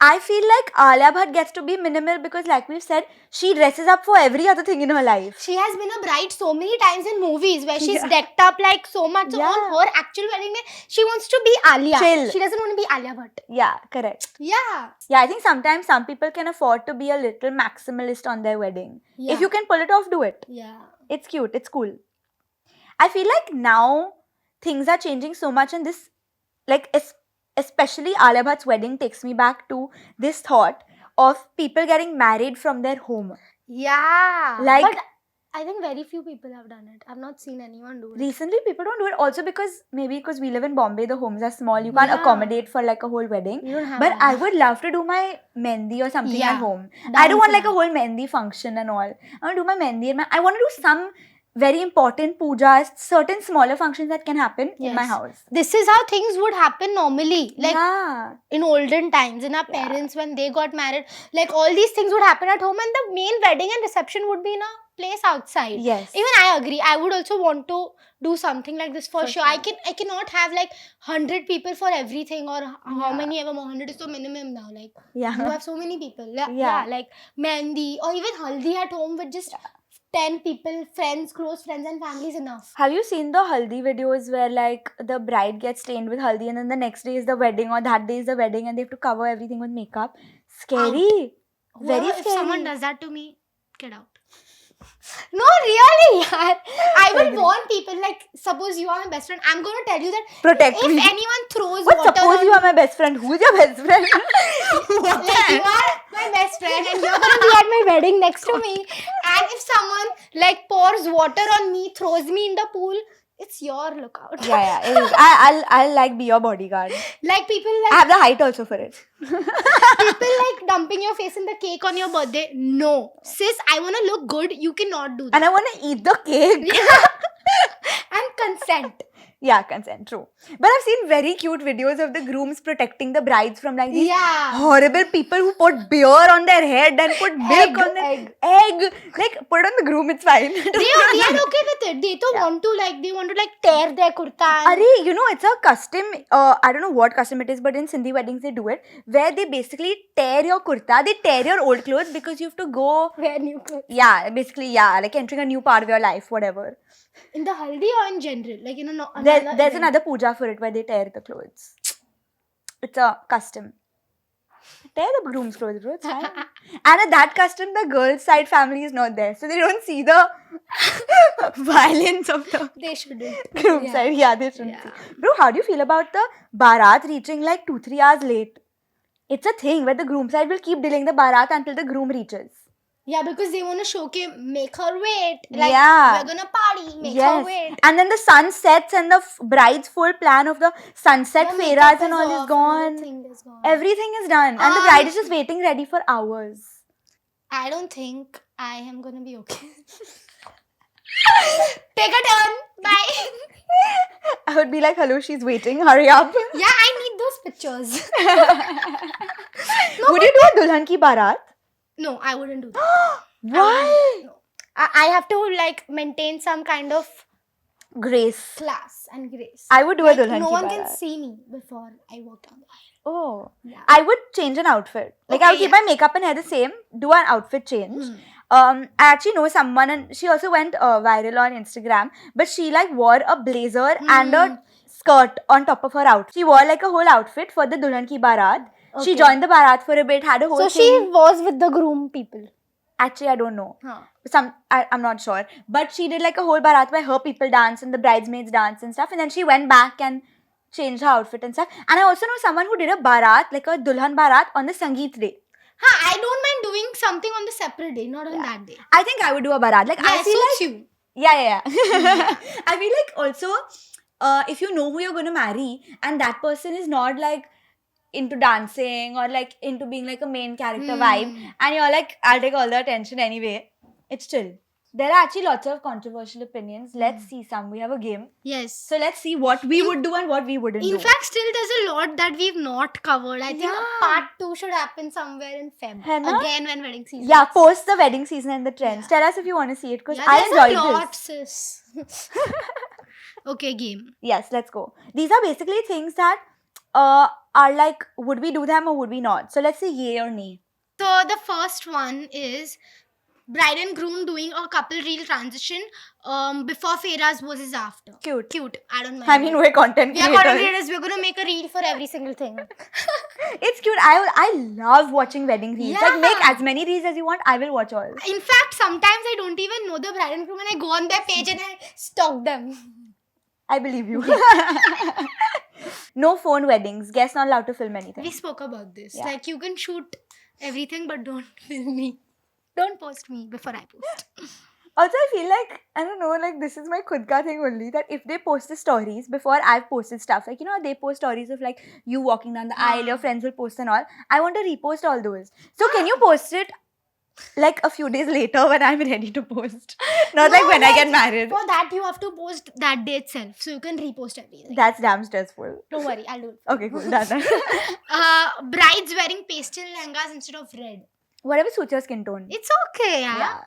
I feel like Alia Bhatt gets to be minimal because, like we've said, she dresses up for every other thing in her life. She has been a bride so many times in movies where she's Yeah. decked up like so much. So Yeah. on her actual wedding day, she wants to be Alia. Chill. She doesn't want to be Alia Bhatt. Yeah, correct. Yeah. Yeah, I think sometimes some people can afford to be a little maximalist on their wedding. Yeah. If you can pull it off, do it. Yeah. It's cute. It's cool. I feel like now things are changing so much, and this, like, especially Alia Bhatt's wedding takes me back to this thought of people getting married from their home. Yeah. Like- but I think very few people have done it. I've not seen anyone do it. Recently, people don't do it. Also, because we live in Bombay, the homes are small. You can't Yeah. accommodate for like a whole wedding. You don't have But one. I would love to do my mehndi or something Yeah. at home. Down I don't want for like a that. whole mehndi function and all. I want to do my mehndi and I want to do some very important pujas, certain smaller functions that can happen in my Yes. house. This is how things would happen normally. Like yeah. in olden times, in our Yeah. parents when they got married, like all these things would happen at home, and the main wedding and reception would be in a place outside. Yes. Even I agree. I would also want to do something like this for For sure. sure. I cannot have like 100 people for everything, or how Yeah. many ever more. 100 is so minimum now. Like Yeah. you have so many people. Yeah, Yeah. like mehndi or even haldi at home with just 10 people, friends, close friends and family is enough. Have you seen the haldi videos where like the bride gets stained with haldi and then the next day is the wedding or that day is the wedding and they have to cover everything with makeup? Scary. Very Whoever, if scary. someone does that to me, get out. No, really, yaar. I will Agree. warn people, like, suppose you are my best friend, I'm going to tell you that Protect if me. anyone throws What? water Suppose on you are my best friend. Who's your best friend? like you are my best friend and you're gonna be at my wedding next to me, and if someone like pours water on me, throws me in the pool, it's your lookout. Yeah, it is. I'll like be your bodyguard. Like people I like have the height also for it. people like dumping your face in the cake on your birthday. No, sis, I wanna look good. You cannot do that. And I want to eat the cake. And consent. Yeah, consent, true. But I've seen very cute videos of the grooms protecting the brides from like these Yeah. horrible people who put beer on their head and put milk on their egg. Like, put it on the groom, it's fine. They are okay with it. They don't want to like tear their kurta. And Arey, you know, it's a custom, I don't know what custom it is, but in Sindhi weddings they do it, where they basically tear your kurta, they tear your old clothes because you have to go, wear new clothes. yeah, basically, yeah, like entering a new part of your life, whatever. In the haldi or in general? Like, you know, no, There's event. another puja for it where they tear the clothes. It's a custom. Tear the groom's clothes, bro. It's fine. And at that custom, the girl's side family is not there. So they don't see the violence of the They shouldn't. groom Yeah. side. Yeah, they shouldn't Yeah. see. Bro, how do you feel about the barat reaching like 2-3 hours late? It's a thing where the groom side will keep delaying the barat until the groom reaches. Yeah, because they want to show make her wait. Like, Yeah. we're gonna party, make her Yes. wait. And then the sun sets and the bride's full plan of the sunset Your fairas makeup and all is off, gone. Everything is gone. Everything is done. And the bride is just waiting ready for hours. I don't think I am gonna be okay. Take a turn. Bye. I would be like, hello, she's waiting. Hurry up. Yeah, I need those pictures. Would you do a dulhan ki barat? No, I wouldn't do that. Why? No. I have to like maintain some kind of Grace. class and grace. I would do a Like, dulhan no ki one barat. can see me before I walk down the aisle. Oh. Yeah. I would change an outfit. Like, I would Okay, keep my makeup and hair the same, do an outfit change. I actually know someone and she also went viral on Instagram, but she like wore a blazer and a skirt on top of her outfit. She wore like a whole outfit for the Dulhan ki Barat. She Okay. joined the Barat for a bit, had a whole So thing. she was with the groom people. Actually, I don't know. Huh. I'm not sure. But she did like a whole Barat where her people dance and the bridesmaids dance and stuff. And then she went back and changed her outfit and stuff. And I also know someone who did a Barat, like a Dulhan Barat on the Sangeet day. I don't mind doing something on the separate day, not on that day. I think I would do a Barat. Like, I Yeah, feel suits like... you. Yeah. I feel like also, if you know who you're going to marry and that person is not like into dancing or like into being like a main character vibe and you're like, I'll take all the attention anyway, it's chill. There are actually lots of controversial opinions. Let's see some. We have a game. Yes. So let's see what we would do and what we wouldn't do. In fact, still there's a lot that we've not covered. I think Yeah. part 2 should happen somewhere in Feb. है ना? Again when wedding season. Yeah, post the wedding season and the trends. Tell us if you want to see it because Yeah, I there's a enjoyed lot, this. sis. Okay, game. Yes, let's go. These are basically things that are like, would we do them or would we not? So let's say yay or nay. So the first one is bride and groom doing a couple reel transition before Fairas versus after. Cute. I don't mind. I mean, we're content we are content creators. creators. We're gonna make a reel for every single thing. It's cute. I love watching wedding reels. Like, make Yeah. as many reels as you want. I will watch all. In fact, sometimes I don't even know the bride and groom and I go on their page and I stalk them. I believe you. No phone weddings. Guests not allowed to film anything. We spoke about this. Yeah. Like, you can shoot everything but don't film me. Don't post me before I post. Also, I feel like, I don't know, like this is my khud ka thing only, that if they post the stories before I've posted stuff, like, you know, they post stories of like you walking down the aisle, your friends will post and all. I want to repost all those. So can you post it like a few days later when I'm ready to post? Not like No, when I like, get married. For that, you have to post that day itself. So you can repost everything. That's damn stressful. Don't worry, I'll do it. Okay, cool. Done. Brides wearing pastel lehengas instead of red. Whatever suits your skin tone. It's okay, Yeah.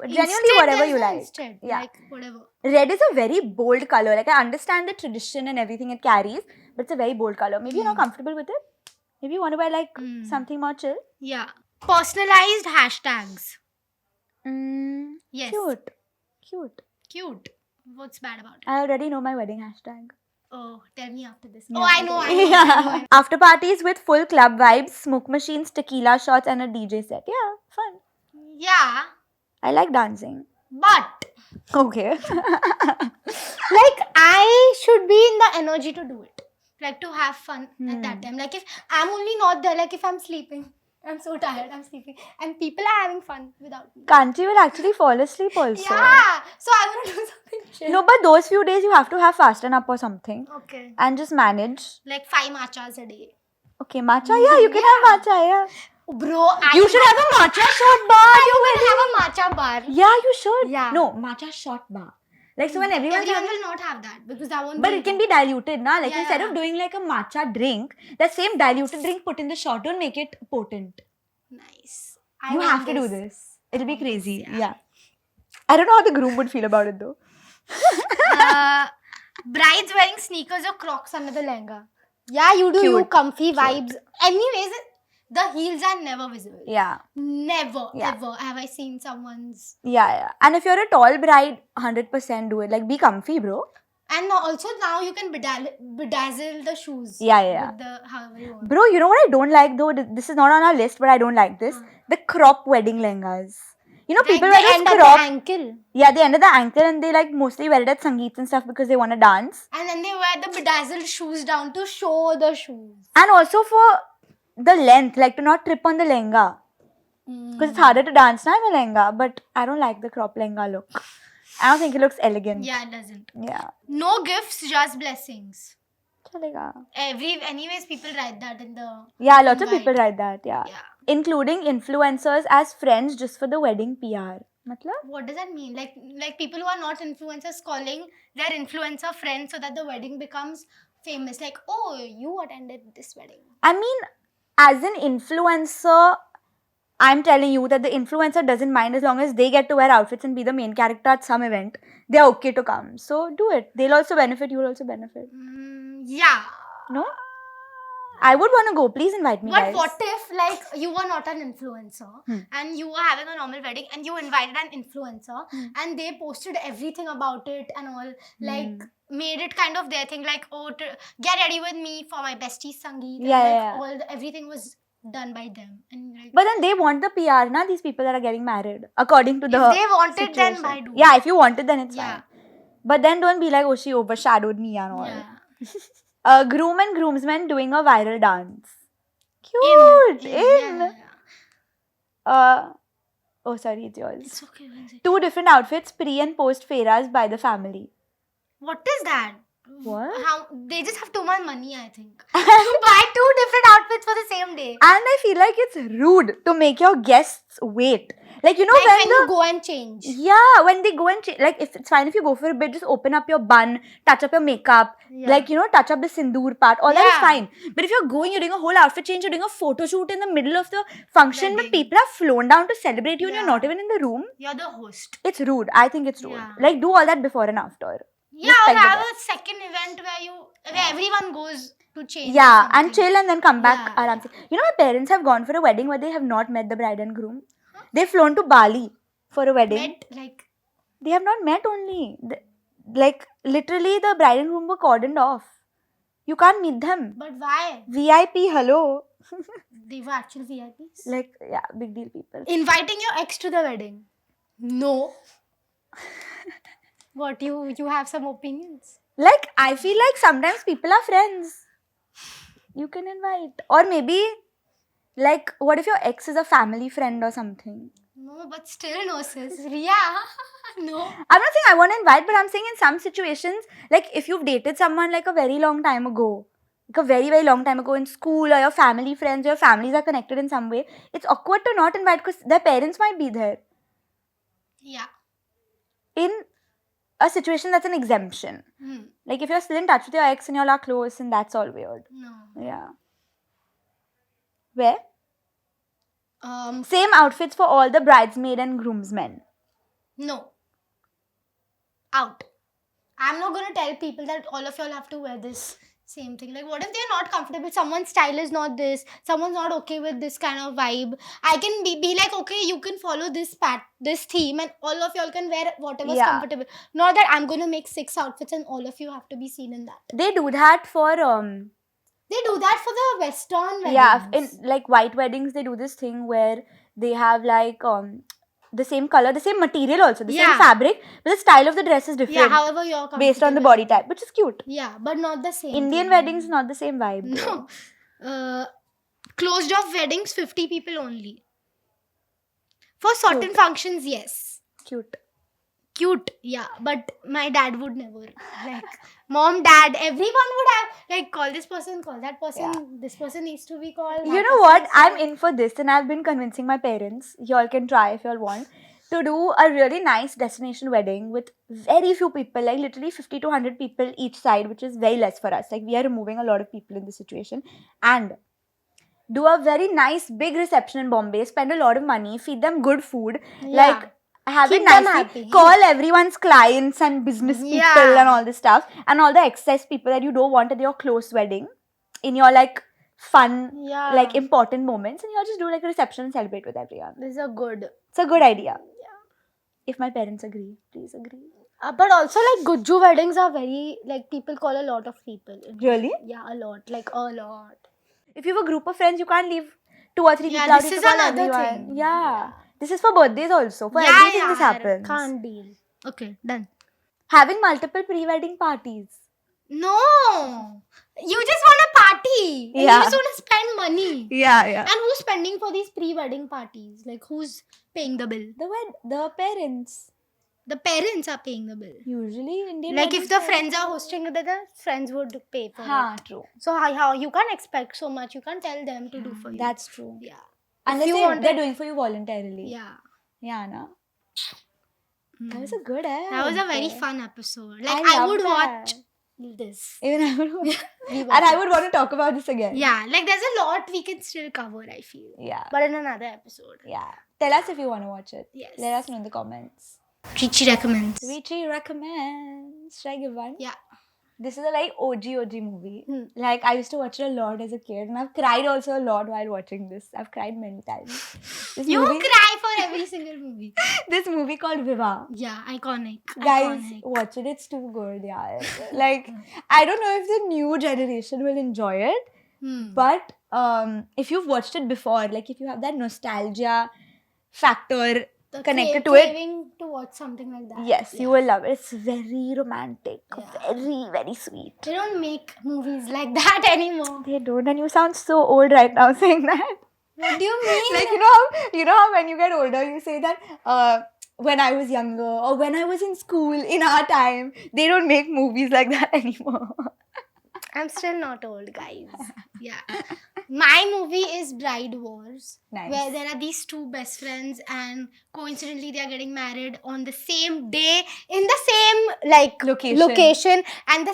Instead, Genuinely, whatever there's you no like. Instead, Yeah. like whatever. Red is a very bold color. Like, I understand the tradition and everything it carries, but it's a very bold color. Maybe you're not comfortable with it. Maybe you want to wear like something more chill. Yeah. Personalized hashtags. Yes. Cute. Cute. What's bad about it? I already know my wedding hashtag. Oh, tell me after this. Yeah, Oh, I know. okay. After parties with full club vibes, smoke machines, tequila shots, and a DJ set. Yeah, fun. Yeah, I like dancing. but Okay. like I should be in the energy to do it. Like to have fun at that time. Like if I'm only not there, like if I'm sleeping, I'm so tired, I'm sleeping, and people are having fun without me. Kanchi will actually fall asleep also. Yeah, so I want to do something chill. No, but those few days you have to have fasten up or something Okay. and just manage. Like 5 matchas a day. Okay, matcha. Yeah, you can have matcha. Yeah. Bro, You should have a matcha shot bar. You will have a matcha bar. Yeah, you should. Yeah. No, matcha shot bar. Like so when everyone will not have that because that won't. but be it can be diluted, na? Like Yeah, instead yeah. of doing like a matcha drink, that same diluted drink put in the shot, don't make it potent. Nice. You have to do this. It'll be crazy. yeah. Yeah. I don't know how the groom would feel about it though. Brides wearing sneakers or Crocs under the lehenga. Yeah, you do. You Cute. comfy vibes. Anyways, the heels are never visible. Yeah. Never, Yeah. ever have I seen someone's. Yeah. And if you're a tall bride, 100% do it. Like be comfy, bro. And also now you can bedazzle the shoes. Yeah. With the however you want. Bro, you know what I don't like though? This is not on our list, but I don't like this. The crop wedding lehengas. You know, people like wear they end those at crop. the ankle. Yeah, they end at the ankle and they like mostly wear it at Sangeets and stuff because they want to dance. And then they wear the bedazzled shoes down to show the shoes. And also for the length, like to not trip on the lehenga. Because it's harder to dance now in a lehenga. But I don't like the crop lehenga look. I don't think it looks elegant. Yeah, it doesn't. Yeah. No gifts, just blessings. Chalega. Anyways, people write that in the. Yeah, lots of invite. people write that. Yeah. Including influencers as friends just for the wedding PR. Matlab? What does that mean? Like people who are not influencers calling their influencer friends so that the wedding becomes famous. Like, oh, you attended this wedding. I mean, as an influencer, I'm telling you that the influencer doesn't mind as long as they get to wear outfits and be the main character at some event. They're okay to come. So do it. They'll also benefit. You'll also benefit. Yeah. No? I would want to go. Please invite me, But guys. what if like you were not an influencer and you were having a normal wedding and you invited an influencer and they posted everything about it and all, like made it kind of their thing, like, oh, get ready with me for my bestie Sangeet. Yeah, and, like, everything was done by them. And like, But then they want the PR, na? These people that are getting married. According to the if they want it, then situation. why do? Yeah, if you want it, then it's Yeah. fine. But then don't be like, oh, she overshadowed me and all. Yeah. Groom and groomsmen doing a viral dance. Cute. Yeah. Oh, sorry, it's yours. It's okay. 2 different outfits, pre and post fairas by the family. What is that? What? How they just have too much money, I think. To buy 2 different outfits for the same day. And I feel like it's rude to make your guests wait. Like, you know, Like when the... you go and change. Yeah, when they go and change, like if it's fine if you go for a bit, just open up your bun, touch up your makeup, like, you know, touch up the sindoor part, all that is fine. But if you're going, you're doing a whole outfit change, you're doing a photo shoot in the middle of the function, but people have flown down to celebrate you and you're not even in the room. You're the host. It's rude. I think it's rude. Yeah. Like, do all that before and after. Yeah, or Respect the have guests. a second event where everyone goes to change. Yeah, or and something. chill and then come back. Yeah. Aram se. You know, my parents have gone for a wedding where they have not met the bride and groom. They've flown to Bali for a wedding. Met, like, They have not met only. Like, literally, the bride and groom were cordoned off. You can't meet them. but why? VIP, hello. They were actual VIPs. Like, yeah, big deal people. Inviting your ex to the wedding. No. What, you have some opinions? Like, I feel like sometimes people are friends. You can invite. Or maybe, like, what if your ex is a family friend or something? No, but still no, sis. Yeah. No. I'm not saying I want to invite, but I'm saying in some situations, like if you've dated someone like a very long time ago, like a very, very long time ago in school, or your family friends, your families are connected in some way, it's awkward to not invite because their parents might be there. Yeah. In a situation that's an exemption. Like if you're still in touch with your ex and you're all close, and that's all weird. No. Yeah. Where? Um, Same outfits for all the bridesmaid and groomsmen. no. Out. I'm not gonna tell people that all of y'all have to wear this Same thing. Like, what if they're not comfortable? Someone's style is not this. Someone's not okay with this kind of vibe. I can be like, okay, you can follow this theme, and all of y'all can wear whatever's Yeah. comfortable. Not that I'm gonna make 6 outfits and all of you have to be seen in that. They do that for They do that for the Western weddings. yeah, in like white weddings they do this thing where they have like the same color, the same material also, the same Yeah. fabric, but the style of the dress is yeah, different however you're based on the comfortable. body type, which is cute. Yeah, but not the same. Indian thing. weddings not the same vibe. No. Closed off weddings, 50 people only. For certain Cute. functions, yes. Cute. Yeah, but my dad would never. Like, mom, dad, everyone would have, like, call this person, call that person, Yeah. this person needs to be called. You know what? I'm in for this, and I've been convincing my parents. Y'all can try if y'all want to do a really nice destination wedding with very few people, like literally 50 to 100 people each side, which is very less for us. Like we are removing a lot of people in this situation, and do a very nice big reception in Bombay. Spend a lot of money, feed them good food, like have Keep it them nicely. happy. Call everyone's clients and business people Yeah. and all this stuff, and all the excess people that you don't want at your close wedding, in your like fun, Yeah. like important moments, and you'll just do like a reception and celebrate with everyone. This is a good. It's a good idea. If my parents agree, please agree. But also, like, Gujju weddings are very, like, people call a lot of people. Really? Yeah, a lot. Like, a lot. If you have a group of friends, you can't leave 2 or 3 Yeah, people out. this You is have to call another everyone. thing. Yeah. This is for birthdays also. For everything this happens. Can't deal. Okay, done. Having multiple pre-wedding parties. No! You just want a party. And Yeah. you just want to spend money. Yeah. And who's spending for these pre-wedding parties? Like, who's paying the bill? The parents. The parents are paying the bill. Usually Indian Like, if weddings the are- friends are hosting it, the friends would pay for Ha, it. true. So, how you can't expect so much. You can't tell them to do for you. That's true. Yeah. Unless you they're wanted- doing for you voluntarily. Yeah. Yeah, no? Hmm. That was a good That was a very episode. fun episode. Like, I I love would that. watch this. Even I would watch. We And watch I it. would want to talk about this again. Yeah, like there's a lot we can still cover, I feel. Yeah. But in another episode. Yeah. Tell us if you want to watch it. Yes. Let us know in the comments. Richie recommends. Richie recommends. Should I give one? Yeah. This is a like OG movie. Hmm. Like I used to watch it a lot as a kid, and I've cried also a lot while watching this. I've cried many times. This You movie, cry for every single movie. this movie called Viva. Yeah, iconic. Guys, Iconic. watch it. It's too good. Yeah. Like I don't know if the new generation will enjoy it, but if you've watched it before, like if you have that nostalgia factor The connected to it, craving to watch something like that. yes, you will love it. It's very romantic, Yeah. very, very sweet. They don't make movies like that anymore. They don't, and you sound so old right now saying that. What do you mean? Like you know how when you get older, you say that when I was younger or when I was in school in our time, they don't make movies like that anymore. I'm still not old, guys. Yeah. My movie is Bride Wars. Nice. Where there are these two best friends and coincidentally they are getting married on the same day in the same like Location. and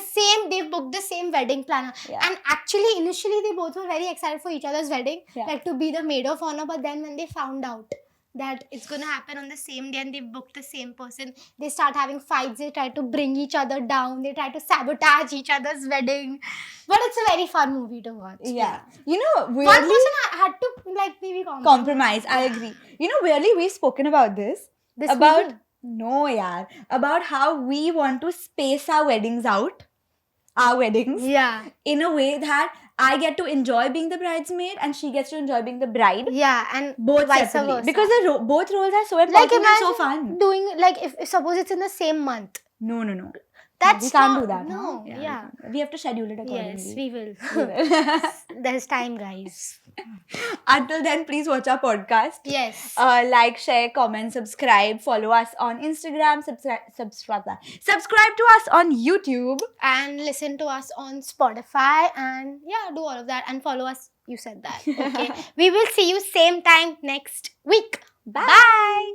they've booked the same wedding planner. Yeah. And actually initially they both were very excited for each other's wedding, Yeah. like to be the maid of honor, but then when they found out that it's gonna happen on the same day and they booked the same person, they start having fights, they try to bring each other down, they try to sabotage each other's wedding. But it's a very fun movie to watch. Yeah. You know, One weirdly person had to like maybe compromise. I agree. You know, weirdly we've spoken about this. This about movie? no, yeah. About how we want to space our weddings out. Our weddings. Yeah. In a way that I get to enjoy being the bridesmaid and she gets to enjoy being the bride. Yeah, and Both vice separately. versa. Because both roles are so like important imagine and so fun. doing like if suppose it's in the same month. No. That's we can't not- do that. No, huh? yeah. We have to schedule it accordingly. Yes, we will. We will. There's time, guys. Until then, please watch our podcast. Yes. Like, share, comment, subscribe. Follow us on Instagram. Subscribe to us on YouTube. And listen to us on Spotify and yeah, do all of that and follow us. You said that. Okay. We will see you same time next week. Bye.